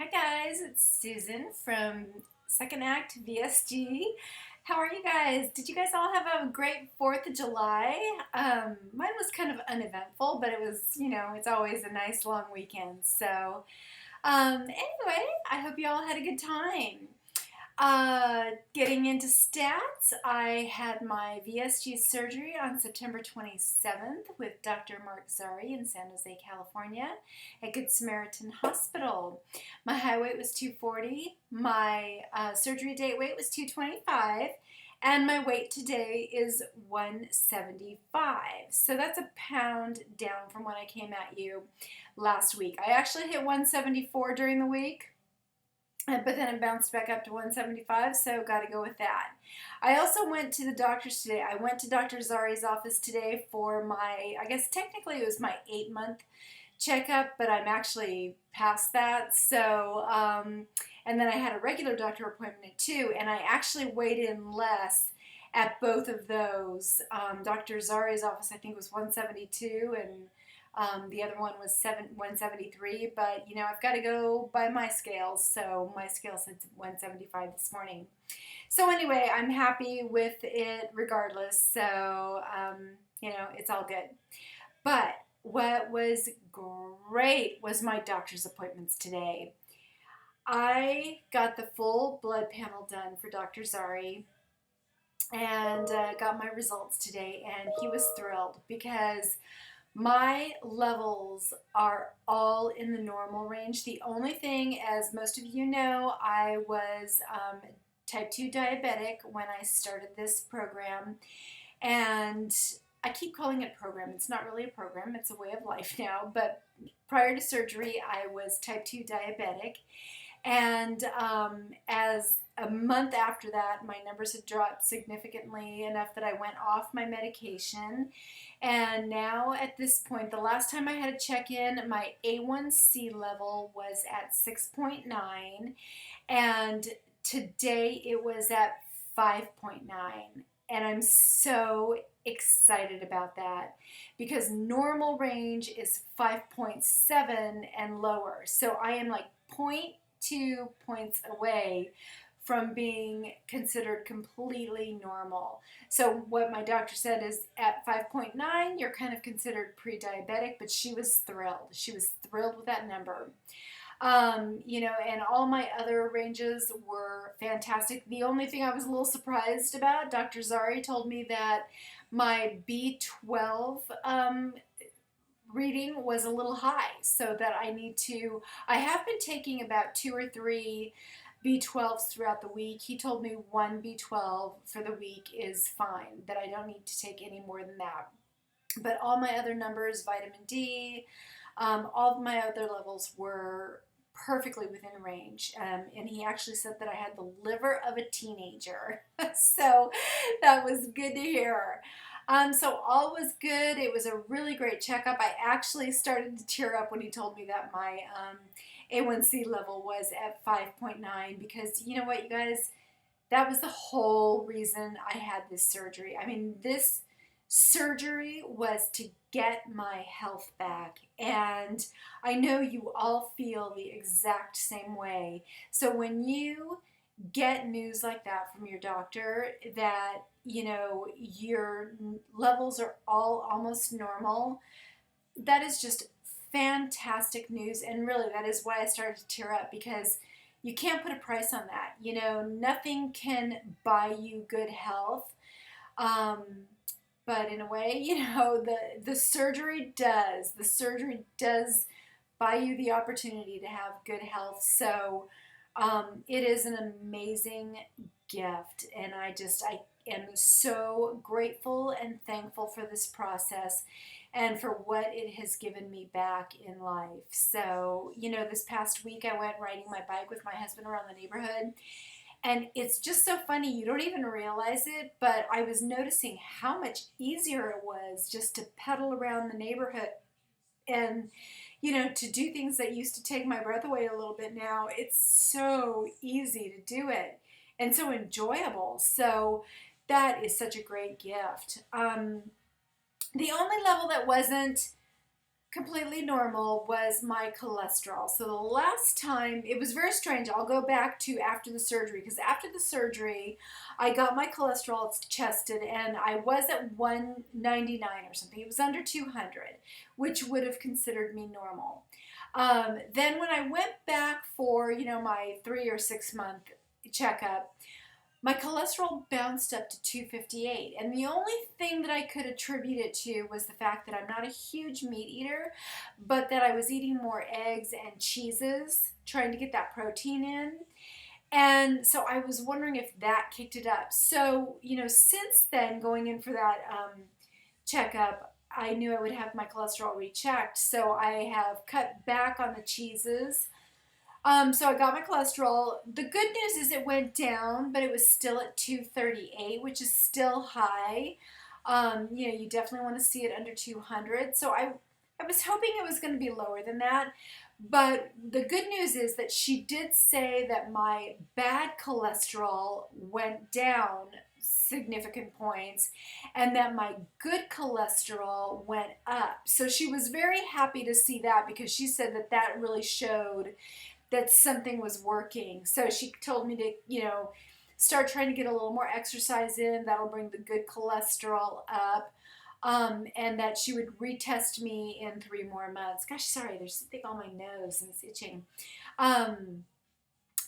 Hi guys, it's Susan from Second Act VSG. How are you guys? Did you guys all have a great 4th of July? Mine was kind of uneventful, but it was, it's always a nice long weekend. Anyway, I hope you all had a good time. Getting into stats, I had my VSG surgery on September 27th with Dr. Mark Zare in San Jose, California at Good Samaritan Hospital. My height weight was 240, my surgery date weight was 225, and my weight today is 175. So that's a pound down from when I came at you last week. I actually hit 174 during the week. But then it bounced back up to 175, so got to go with that. I also went to the doctor's today. I went to Dr. Zare's office today for I guess technically it was my 8-month checkup, but I'm actually past that. And then I had a regular doctor appointment at 2, and I actually weighed in less at both of those. Dr. Zare's office, I think, was 172, and the other one was 173, but I've got to go by my scales, so my scale said 175 this morning. So anyway, I'm happy with it regardless, so it's all good. But what was great was my doctor's appointments today. I got the full blood panel done for Dr. Zare and got my results today, and he was thrilled because my levels are all in the normal range. The only thing, as most of you know, I was type 2 diabetic when I started this program. And I keep calling it program. It's not really a program. It's a way of life now. But prior to surgery, I was type 2 diabetic. And as a month after that, my numbers had dropped significantly enough that I went off my medication. And now at this point, the last time I had a check-in, my A1C level was at 6.9, and today it was at 5.9. And I'm so excited about that because normal range is 5.7 and lower. So I am like 0.2 points away from being considered completely normal. So what my doctor said is at 5.9, you're kind of considered pre-diabetic, but she was thrilled. She was thrilled with that number. And all my other ranges were fantastic. The only thing I was a little surprised about, Dr. Zare told me that my B12 reading was a little high, so that I have been taking about 2 or 3 B12s throughout the week. He told me 1 B12 for the week is fine, that I don't need to take any more than that. But all my other numbers, vitamin D, all of my other levels were perfectly within range. And he actually said that I had the liver of a teenager. So that was good to hear. So all was good. It was a really great checkup. I actually started to tear up when he told me that my A1C level was at 5.9 because you know what, you guys, that was the whole reason I had this surgery. I mean, this surgery was to get my health back, and I know you all feel the exact same way. So when you get news like that from your doctor that your levels are all almost normal, that is just fantastic news. And really, that is why I started to tear up, because you can't put a price on that. Nothing can buy you good health. But in a way, the surgery does. The surgery does buy you the opportunity to have good health. So it is an amazing gift, and I am so grateful and thankful for this process and for what it has given me back in life. So, this past week I went riding my bike with my husband around the neighborhood, and it's just so funny, you don't even realize it, but I was noticing how much easier it was just to pedal around the neighborhood and to do things that used to take my breath away a little bit. Now it's so easy to do it and so enjoyable. So that is such a great gift. The only level that wasn't completely normal was my cholesterol. So the last time, it was very strange. I'll go back to after the surgery, because after the surgery, I got my cholesterol tested and I was at 199 or something. It was under 200, which would have considered me normal. Then when I went back for, my 3 or 6 month checkup, my cholesterol bounced up to 258. And the only thing that I could attribute it to was the fact that I'm not a huge meat eater, but that I was eating more eggs and cheeses, trying to get that protein in. And so I was wondering if that kicked it up. So, since then, going in for that checkup, I knew I would have my cholesterol rechecked. So I have cut back on the cheeses. So I got my cholesterol. The good news is it went down, but it was still at 238, which is still high. You definitely want to see it under 200. So I was hoping it was going to be lower than that. But the good news is that she did say that my bad cholesterol went down significant points and that my good cholesterol went up. So she was very happy to see that, because she said that that really showed that something was working. So she told me to, start trying to get a little more exercise in. That'll bring the good cholesterol up. And that she would retest me in 3 more months. Gosh, sorry, there's something on my nose and it's itching.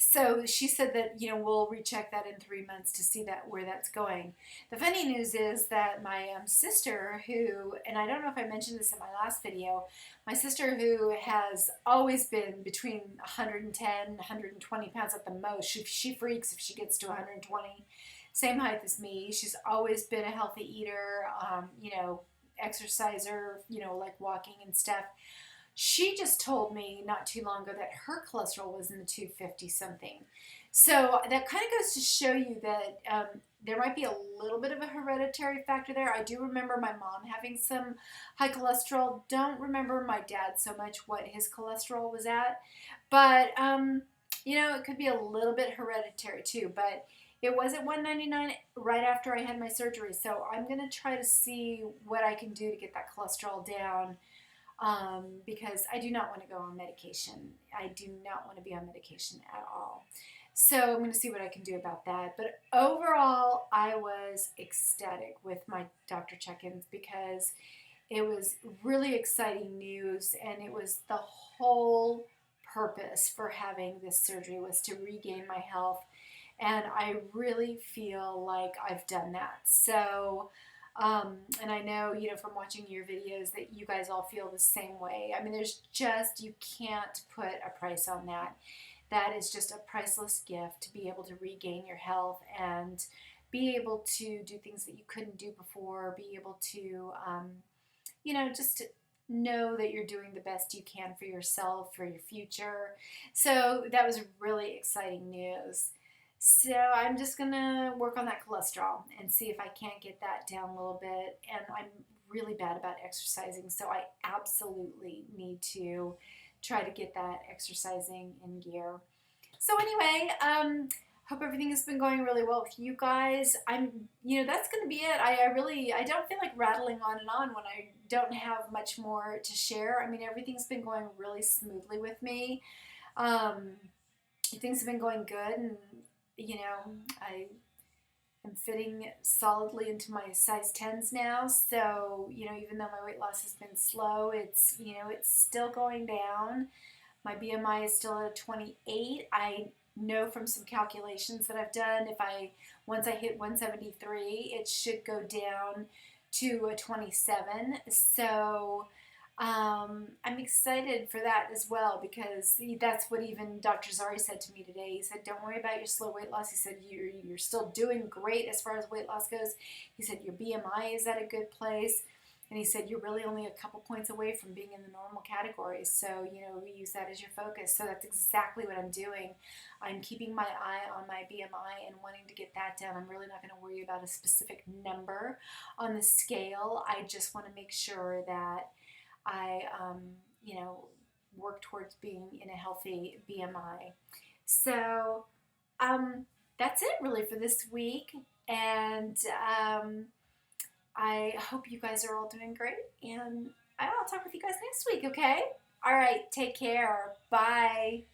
So she said that, we'll recheck that in 3 months to see where that's going. The funny news is that my sister, who, and I don't know if I mentioned this in my last video, my sister, who has always been between 110, 120 pounds at the most. She freaks if she gets to 120. Same height as me. She's always been a healthy eater, exerciser, like walking and stuff. She just told me not too long ago that her cholesterol was in the 250 something. So that kind of goes to show you that there might be a little bit of a hereditary factor there. I do remember my mom having some high cholesterol. Don't remember my dad so much what his cholesterol was at. But, it could be a little bit hereditary too. But it was at 199 right after I had my surgery. So I'm going to try to see what I can do to get that cholesterol down. Because I do not want to go on medication. I do not want to be on medication at all. So I'm going to see what I can do about that. But overall, I was ecstatic with my doctor check-ins, because it was really exciting news, and it was the whole purpose for having this surgery was to regain my health. And I really feel like I've done that. So and I know, from watching your videos that you guys all feel the same way. I mean, you can't put a price on that. That is just a priceless gift, to be able to regain your health and be able to do things that you couldn't do before, be able to, just to know that you're doing the best you can for yourself, for your future. So that was really exciting news. So I'm just going to work on that cholesterol and see if I can't get that down a little bit. And I'm really bad about exercising, so I absolutely need to try to get that exercising in gear. So anyway, hope everything has been going really well with you guys. That's going to be it. I don't feel like rattling on and on when I don't have much more to share. I mean, everything's been going really smoothly with me. Things have been going good, and I am fitting solidly into my size 10s now. So, even though my weight loss has been slow, it's still going down. My BMI is still at 28. I know from some calculations that I've done, once I hit 173, it should go down to a 27. So, I'm excited for that as well, because that's what even Dr. Zare said to me today. He said, don't worry about your slow weight loss. He said, you're still doing great as far as weight loss goes. He said, your BMI is at a good place. And he said, you're really only a couple points away from being in the normal category. So, we use that as your focus. So that's exactly what I'm doing. I'm keeping my eye on my BMI and wanting to get that down. I'm really not going to worry about a specific number on the scale. I just want to make sure that I, work towards being in a healthy BMI. So that's it really for this week. And I hope you guys are all doing great. And I'll talk with you guys next week, okay? All right, take care. Bye.